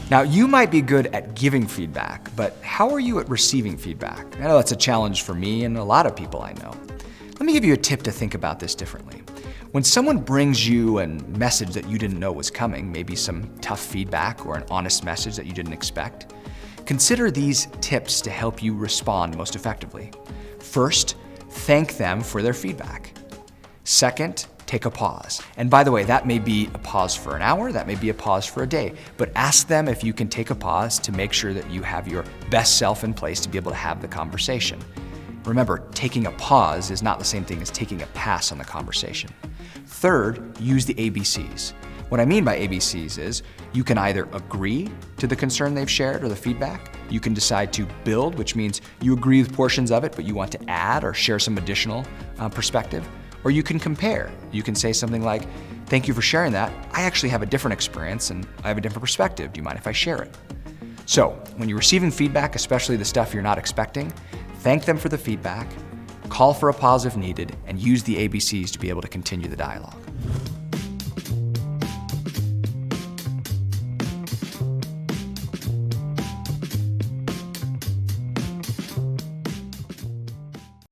Now, you might be good at giving feedback, but how are you at receiving feedback? I know that's a challenge for me and a lot of people I know. Let me give you a tip to think about this differently. When someone brings you a message that you didn't know was coming, maybe some tough feedback or an honest message that you didn't expect, consider these tips to help you respond most effectively. First, thank them for their feedback. Second, take a pause. And by the way, that may be a pause for an hour, that may be a pause for a day, but ask them if you can take a pause to make sure that you have your best self in place to be able to have the conversation. Remember, taking a pause is not the same thing as taking a pass on the conversation. Third, use the ABCs. What I mean by ABCs is you can either agree to the concern they've shared or the feedback. You can decide to build, which means you agree with portions of it, but you want to add or share some additional perspective. Or you can compare. You can say something like, thank you for sharing that. I actually have a different experience and I have a different perspective. Do you mind if I share it? So when you're receiving feedback, especially the stuff you're not expecting, thank them for the feedback, call for a pause if needed, and use the ABCs to be able to continue the dialogue.